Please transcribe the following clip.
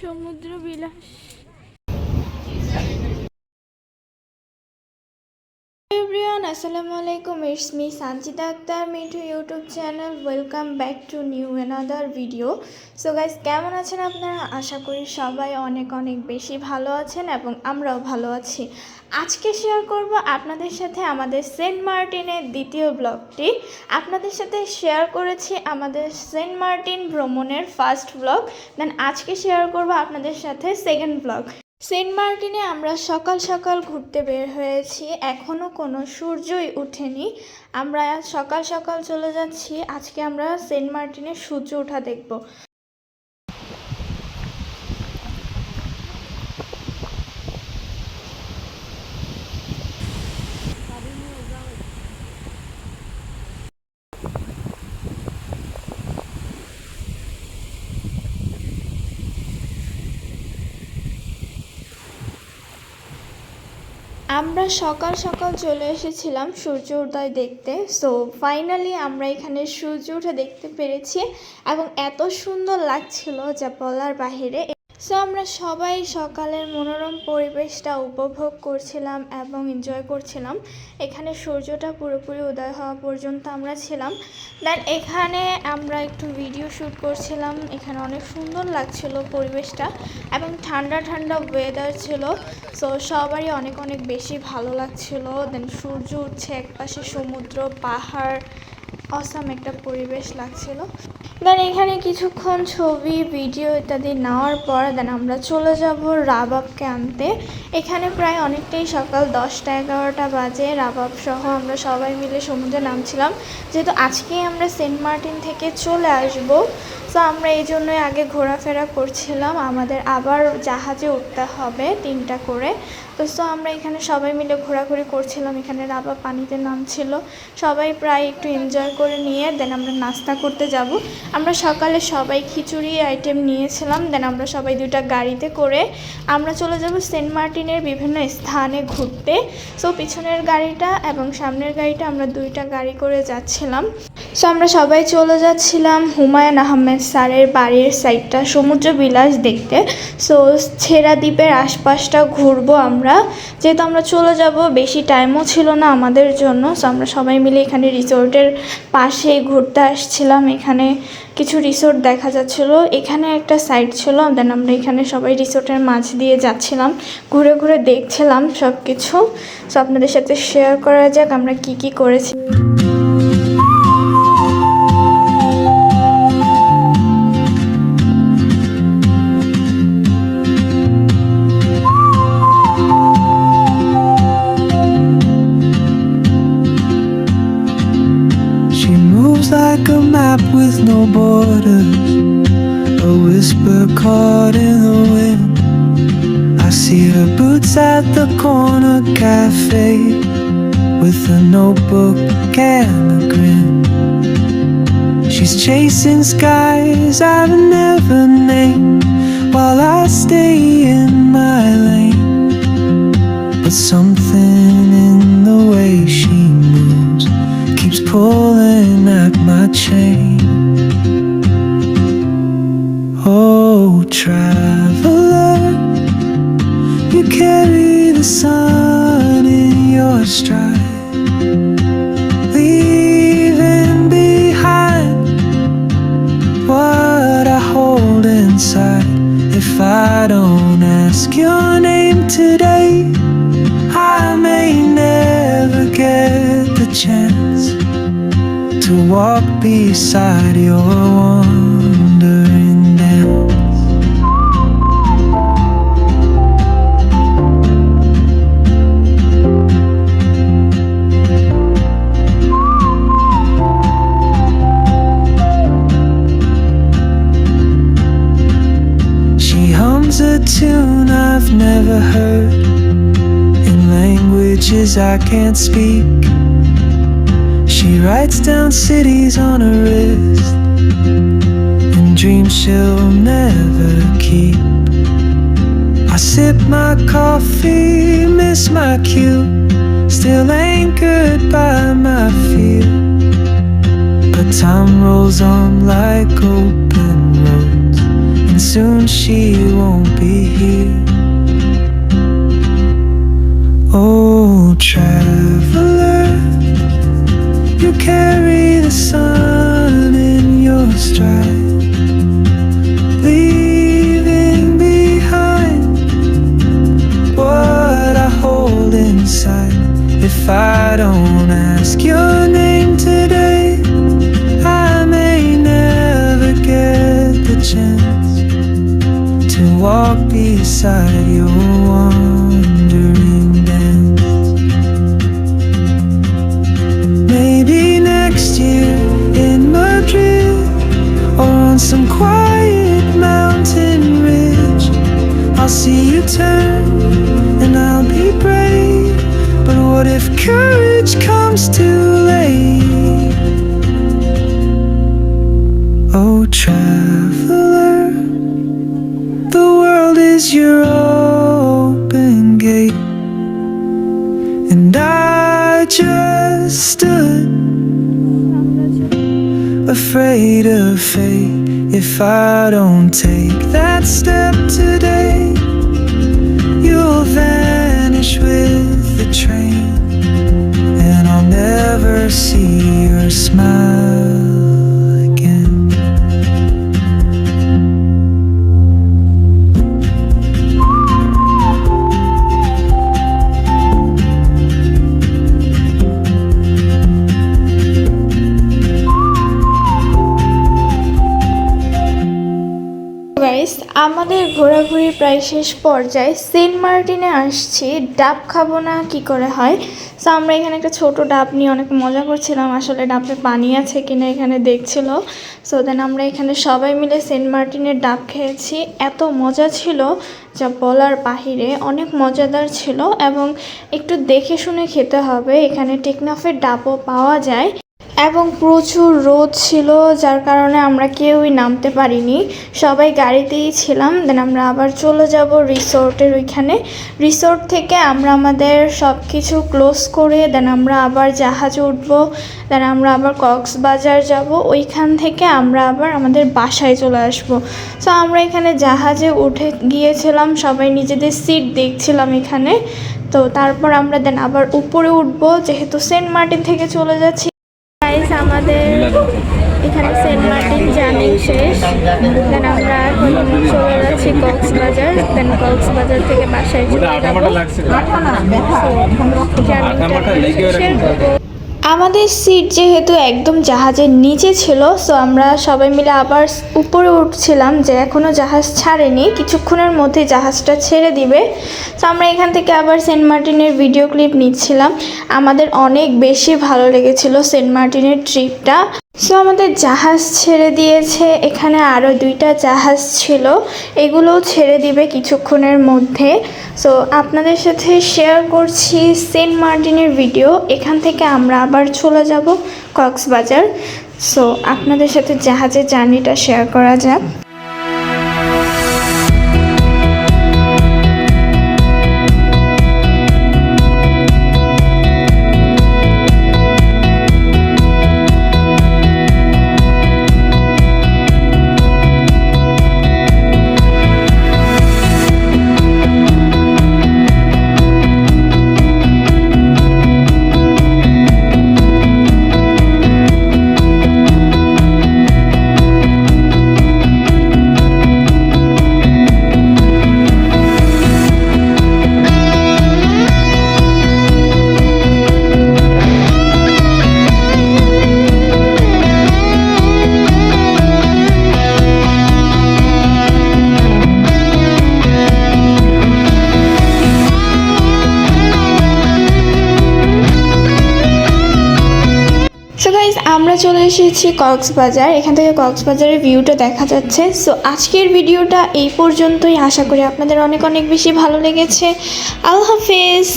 সমুদ্র বিলাস। এভরিওয়ান, আসসালামু আলাইকুম। It's me Sanjida Akter Mithu YouTube channel. Welcome back to new another video. So guys, কেমন আছেন আপনারা? আশা করি সবাই অনেক অনেক বেশি ভালো আছেন এবং আমরাও ভালো আছি। আজকে শেয়ার করব আপনাদের সাথে আমাদের সেন্ট মার্টিনের দ্বিতীয় ব্লগটি। আপনাদের সাথে শেয়ার করেছি আমাদের সেন্ট মার্টিন ভ্রমণের ফার্স্ট ব্লগ, দেন আজকে শেয়ার করব আপনাদের সাথে সেকেন্ড ব্লগ। সেন্ট মার্টিনে আমরা সকাল সকাল ঘুরতে বের হয়েছি, এখনও কোনো সূর্যই ওঠেনি। আমরা সকাল সকাল চলে যাচ্ছি। আজকে আমরা সেন্ট মার্টিনে সূর্য ওঠা দেখব। আমরা সকাল সকাল চলে এসেছিলাম সূর্য উদয় দেখতে। সো ফাইনালি আমরা এখানে সূর্য ওঠা দেখতে পেরেছি এবং এত সুন্দর লাগছিল যা বলার বাহিরে। সো আমরা সবাই সকালের মনোরম পরিবেশটা উপভোগ করছিলাম এবং এনজয় করছিলাম। এখানে সূর্যটা পুরোপুরি উদয় হওয়া পর্যন্ত আমরা ছিলাম। দেন এখানে আমরা একটু ভিডিও শ্যুট করছিলাম। এখানে অনেক সুন্দর লাগছিল পরিবেশটা এবং ঠান্ডা ঠান্ডা ওয়েদার ছিল। সো সবারই অনেক অনেক বেশি ভালো লাগছিল। দেন সূর্য উঠছে, একপাশে সমুদ্র, পাহাড়, অসাম একটা পরিবেশ লাগছিল। দেন এখানে কিছুক্ষণ ছবি ভিডিও ইত্যাদি নেওয়ার পর দেন আমরা চলে যাব রাবাবকে আনতে। এখানে প্রায় অনেকটাই সকাল 10টা-11টা বাজে। রাবাব সহ আমরা সবাই মিলে সমুদ্রে নামছিলাম, যেহেতু আজকেই আমরা সেন্ট মার্টিন থেকে চলে আসব। সো আমরা এই জন্যই আগে ঘোরাফেরা করছিলাম। আমাদের আবার জাহাজে উঠতে হবে 3টা করে। তো সো আমরা এখানে সবাই মিলে ঘোরাঘুরি করছিলাম। এখানে রাবাব পানিতে নামছিল। সবাই প্রায় একটু এনজয় করে নিয়ে দেন আমরা নাস্তা করতে যাব। আমরা সকালে সবাই খিচুড়ি আইটেম নিয়েছিলাম। দেন আমরা সবাই 2টা গাড়িতে করে আমরা চলে যাব সেন্ট মার্টিনের বিভিন্ন স্থানে ঘুরতে। সো পিছনের গাড়িটা এবং সামনের গাড়িটা, আমরা 2টা গাড়ি করে যাচ্ছিলাম। সো আমরা সবাই চলে যাচ্ছিলাম হুমায়ুন আহমেদ স্যারের বাড়ির সাইডটা সমুদ্র বিলাস দেখতে। সো ছেড়া দ্বীপের আশপাশটা ঘুরবো আমরা, যেহেতু আমরা চলে যাব, বেশি টাইমও ছিল না আমাদের জন্য। সো আমরা সবাই মিলে এখানে রিসোর্টের পাশেই ঘুরতে আসছিলাম। এখানে কিছু রিসোর্ট দেখা যাচ্ছিলো, এখানে একটা সাইড ছিল। দেন আমরা এখানে সবাই রিসোর্টের মাঝ দিয়ে যাচ্ছিলাম, ঘুরে ঘুরে দেখছিলাম সব কিছু। সো আপনাদের সাথে শেয়ার করা যাক আমরা কি কি করেছি। Like a map with no borders, a whisper caught in the wind. I see her boots at the corner cafe with a notebook and a grin. She's chasing skies I've never named while I stay in my lane. But something in the way she moves keeps pulling at my chain. Oh, traveler, you carry the sun in your stride, leaving behind what I hold inside. If I don't ask your name today, I may never get the chance to walk beside your wandering dance. She hums a tune I've never heard in languages I can't speak. She writes down cities on her wrist and dreams she'll never keep. I sip my coffee, miss my cue, still anchored by my fear. But time rolls on like open roads, and soon she won't be here. Oh, traveler, you carry the sun in your stride, leaving behind what I hold inside. If I don't ask your name today, I may never get the chance to walk beside your wandering dance. Maybe next year in Madrid, or on some quiet mountain ridge, I'll see you turn and I'll be brave. But what if courage comes too late? Oh, traveler, the world is your open gate, and I just stood afraid of fate. If I don't take that step today, you'll vanish with the train, and I'll never see your smile again. Guys, আমাদের ঘোরাঘুরি প্রায় শেষ পর্যায়ে। Saint মার্টিনে আসছি, ডাব খাবো না কি করে হয়। সো আমরা এখানে একটা ছোট ডাব নিয়ে অনেক মজা করছিলাম, আসলে ডাবে পানি আছে কিনা এখানে দেখছিল। সো দেন আমরা এখানে সবাই মিলে সেন্ট মার্টিনের ডাব খেয়েছি, এত মজা ছিল যা বলার বাহিরে, অনেক মজাদার ছিল। এবং একটু দেখে শুনে খেতে হবে, এখানে টেকনাফের ডাবও পাওয়া যায় এবং প্রচুর রোদ ছিল, যার কারণে আমরা কেউই নামতে পারিনি, সবাই গাড়িতেই ছিলাম। দেন আমরা আবার চলে যাব রিসোর্টের ওইখানে। রিসোর্ট থেকে আমরা আমাদের সব কিছু ক্লোজ করে দেন আমরা আবার জাহাজে উঠবো। দেন আমরা আবার কক্সবাজার যাব, ওইখান থেকে আমরা আবার আমাদের বাসায় চলে আসব। সো আমরা এখানে জাহাজে উঠে গিয়েছিলাম, সবাই নিজেদের সিট দেখছিলাম এখানে। তো তারপর আমরা দেন আবার উপরে উঠবো, যেহেতু সেন্ট মার্টিন থেকে চলে যাচ্ছি। আমাদের এখানে সেন্ট মার্টিন জার্নি শেষ। দেন আমরা এখন চলে যাচ্ছি কক্সবাজার। দেন কক্সবাজার থেকে বাসায় চলে যাবো। আমাদের সিট যেহেতু একদম জাহাজের নিচে ছিল, সো আমরা সবাই মিলে আবার উপরে উঠছিলাম, যে এখনও জাহাজ ছাড়েনি, কিছুক্ষণের মধ্যে জাহাজটা ছেড়ে দিবে। সো আমরা এখান থেকে আবার সেন্ট মার্টিনের ভিডিও ক্লিপ নিচ্ছিলাম। আমাদের অনেক বেশি ভালো লেগেছিল সেন্ট মার্টিনের ট্রিপটা। সো আমাদের জাহাজ ছেড়ে দিয়েছে, এখানে আরও 2টা জাহাজ ছিল, এগুলোও ছেড়ে দিবে কিছুক্ষণের মধ্যে। সো আপনাদের সাথে শেয়ার করছি সেন্ট মার্টিনের ভিডিও। এখান থেকে আমরা আবার চলে যাব কক্সবাজার। সো আপনাদের সাথে জাহাজের জার্নিটা শেয়ার করা যাক। আমরা চলে এসেছি কক্সবাজার। এখান থেকে কক্সবাজারের ভিউটা দেখা যাচ্ছে। সো আজকের ভিডিওটা এই পর্যন্তই। আশা করি আপনাদের অনেক অনেক বেশি ভালো লেগেছে। আল্লাহ হাফেজ।